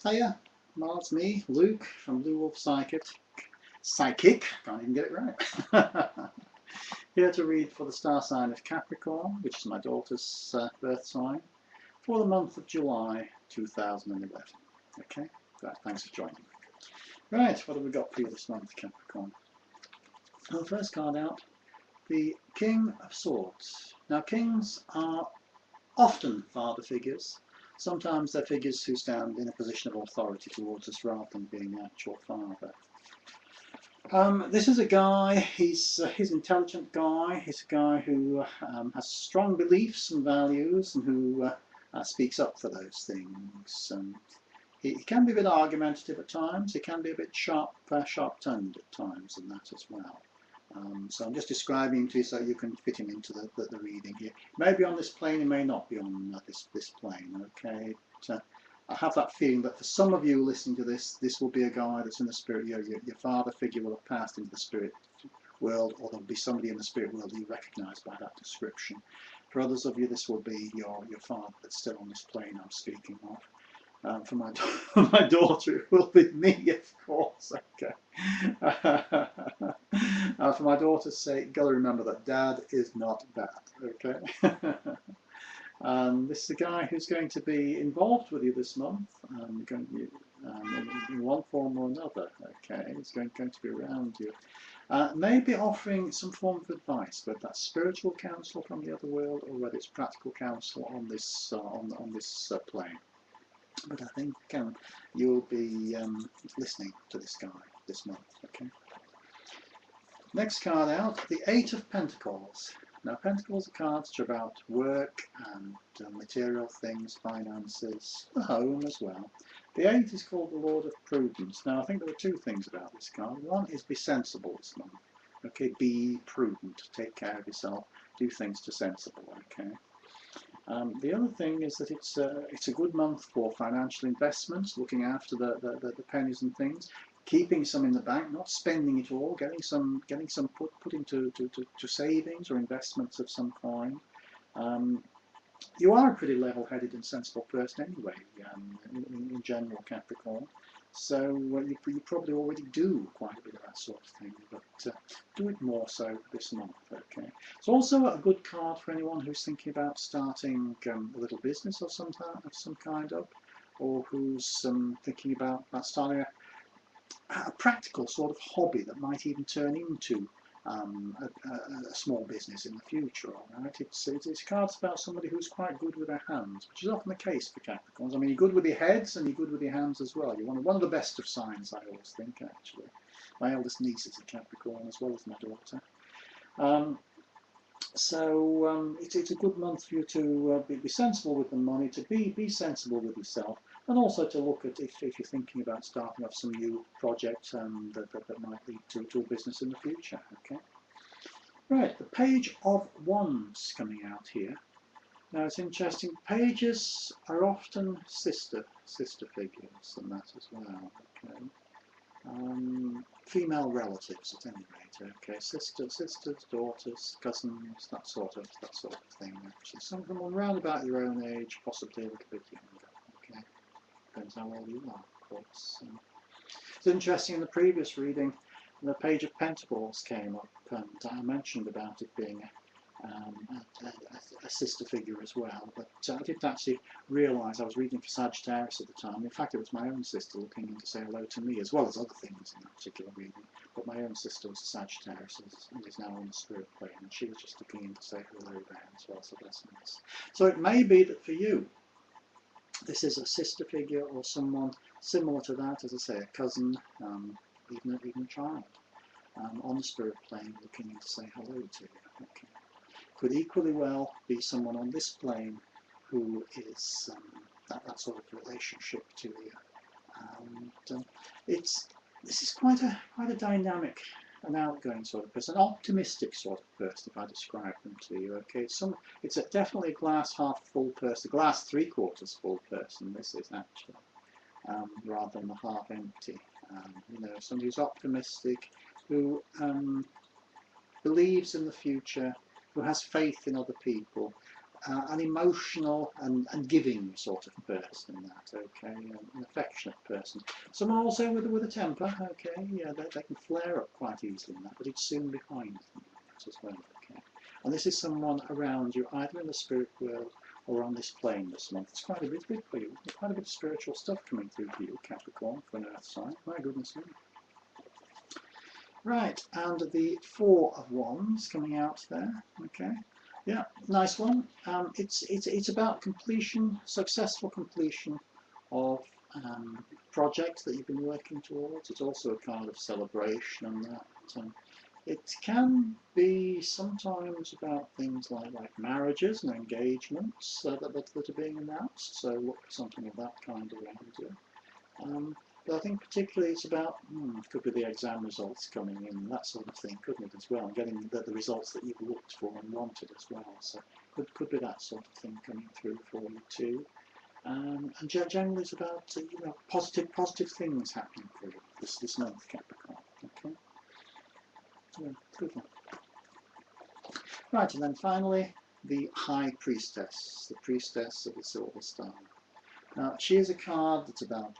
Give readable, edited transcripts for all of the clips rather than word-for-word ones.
Hiya, well, it's me, Luke, from Bluewolfpsychic. Can't even get it right. Here to read for the star sign of Capricorn, which is my daughter's birth sign, for the month of July 2011. Okay, right, thanks for joining. Right, what have we got for you this month, Capricorn? Well, the first card out, the King of Swords. Now, kings are often father figures. Sometimes they're figures who stand in a position of authority towards us rather than being the actual father. This is a guy, he's an intelligent guy, he's a guy who has strong beliefs and values and who speaks up for those things. He can be a bit argumentative at times, he can be a bit sharp-tongued at times and that as well. So I'm just describing him to you so you can fit him into the reading here. Maybe on this plane, he may not be on this plane, okay? I have that feeling that for some of you listening to this will be a guy that's in the spirit. Your father figure will have passed into the spirit world, or there'll be somebody in the spirit world you recognise by that description. For others of you, this will be your father that's still on this plane I'm speaking of. For my daughter, it will be me, of course. Okay. For my daughter's sake, got to remember that Dad is not bad. Okay. This is a guy who's going to be involved with you this month, in one form or another. Okay, he's going to be around you, maybe offering some form of advice, whether that's spiritual counsel from the other world or whether it's practical counsel on this plane. But I think you'll be listening to this guy this month. Okay. Next card out, the Eight of Pentacles. Now, Pentacles are cards which are about work and material things, finances, the home as well. The Eight is called the Lord of Prudence. Now, I think there are two things about this card. One is be sensible this month. Okay, be prudent, take care of yourself, do things to sensible. Okay. The other thing is that it's a good month for financial investments, looking after the pennies and things, keeping some in the bank, not spending it all, getting some put into savings or investments of some kind. You are a pretty level-headed and sensible person anyway, in general, Capricorn. So you probably already do quite a bit of that sort of thing, but do it more so this month. Okay. It's also a good card for anyone who's thinking about starting a little business of some kind of, or who's thinking about starting a practical sort of hobby that might even turn into a small business in the future. All right, it's cards about somebody who's quite good with their hands, which is often the case for Capricorns. I mean, you're good with your heads and you're good with your hands as well. You're one of the best of signs, I always think. Actually, my eldest niece is a Capricorn as well as my daughter. It's a good month for you to be sensible with the money, to be sensible with yourself, and also to look at if you're thinking about starting off some new project that might lead to a business in the future. Okay. Right, the Page of Wands coming out here. Now it's interesting. Pages are often sister figures and that as well. Okay. Female relatives at any rate. Okay, sisters, daughters, cousins, that sort of thing. Actually, some of them are around about your own age, possibly a little bit younger. Okay, depends how old you are, of course. It's interesting. In the previous reading, the Page of Pentacles came up, and I mentioned about it being a sister figure as well, but I didn't actually realise I was reading for Sagittarius at the time. In fact, it was my own sister looking in to say hello to me, as well as other things in that particular reading. But my own sister was a Sagittarius and is now on the spirit plane, and she was just looking in to say hello there as well, so that's nice. So it may be that for you, this is a sister figure or someone similar to that, as I say, a cousin, even a child, on the spirit plane looking in to say hello to you. Okay. Could equally well be someone on this plane who is that sort of relationship to you. This is quite a dynamic and outgoing sort of person, an optimistic sort of person, if I describe them to you. Okay, it's definitely a glass half full person, glass 3/4 full person. This is actually rather than the half empty. Somebody who's optimistic, who believes in the future, who has faith in other people, an emotional and giving sort of person, that, okay, an affectionate person. Someone also with a temper, okay, yeah, they can flare up quite easily in that, but it's soon behind them as well, okay. And this is someone around you, either in the spirit world or on this plane this month. It's quite a bit for you, quite a bit of spiritual stuff coming through for you, Capricorn, for an earth sign, my goodness me. Right, and the Four of Wands coming out there, okay. Yeah, nice one. It's about completion, successful completion of projects that you've been working towards. It's also a kind of celebration and that. It can be sometimes about things like marriages and engagements that are being announced. So look for something of that kind around you. But I think particularly it's about, could be the exam results coming in, that sort of thing, couldn't it, as well? Getting the results that you've looked for and wanted as well. So could be that sort of thing coming through for you too. And generally it's about positive things happening for you this month, Capricorn. Okay. Yeah, good one. Right, and then finally the High Priestess, the Priestess of the Silver Star. Now she is a card that's about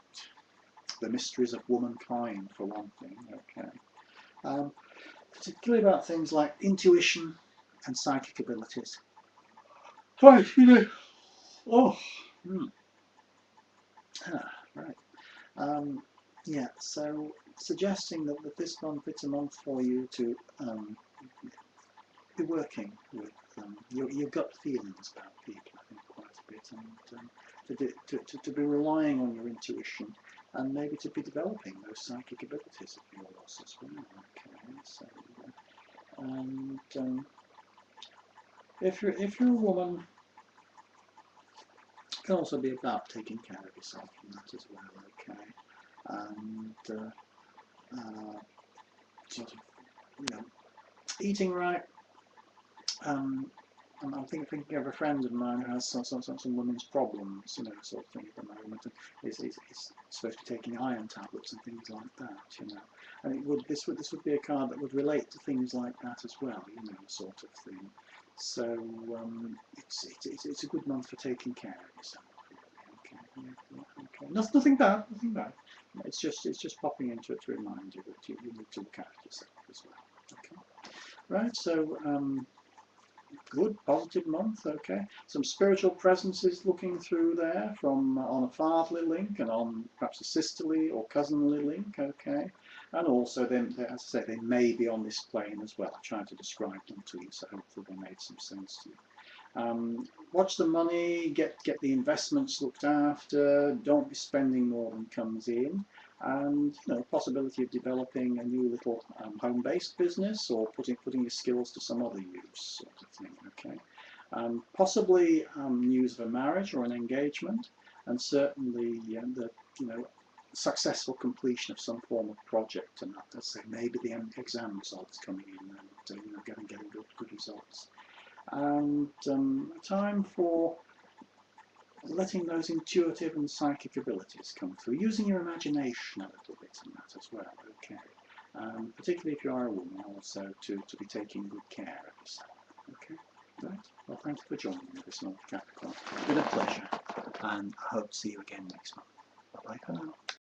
the mysteries of womankind, for one thing, okay. Particularly about things like intuition and psychic abilities. Right, oh, right. Yeah, so suggesting that this month it's a month for you to be working with your gut feelings about people, I think, quite a bit, and to be relying on your intuition, and maybe to be developing those psychic abilities of yours as well. Okay, so and if you're a woman, it can also be about taking care of yourself in that as well. Okay, and sort of eating right. I'm thinking of a friend of mine who has some women's problems, sort of thing at the moment, and is supposed to be taking iron tablets and things like that, And this would be a card that would relate to things like that as well, sort of thing. So it's a good month for taking care of yourself. Okay, okay. Nothing bad, nothing bad. It's just popping into it to remind you that you need to look after yourself as well. Okay. Right. So. Good, positive month, okay. Some spiritual presences looking through there from on a fatherly link and on perhaps a sisterly or cousinly link, okay. And also, then, as I say, they may be on this plane as well. I tried to describe them to you, so hopefully they made some sense to you. Watch the money, get the investments looked after, don't be spending more than comes in. And possibility of developing a new little home-based business, or putting your skills to some other use, sort of thing. Okay, possibly news of a marriage or an engagement, and certainly the successful completion of some form of project, and that, let's say, maybe the exam results coming in and getting good results, and time for letting those intuitive and psychic abilities come through, using your imagination a little bit in that as well, okay. Particularly if you are a woman, also to be taking good care of yourself, okay. Right. Well, thank you for joining me this month, Capricorn. It's been a pleasure, and I hope to see you again next month. Bye bye for now.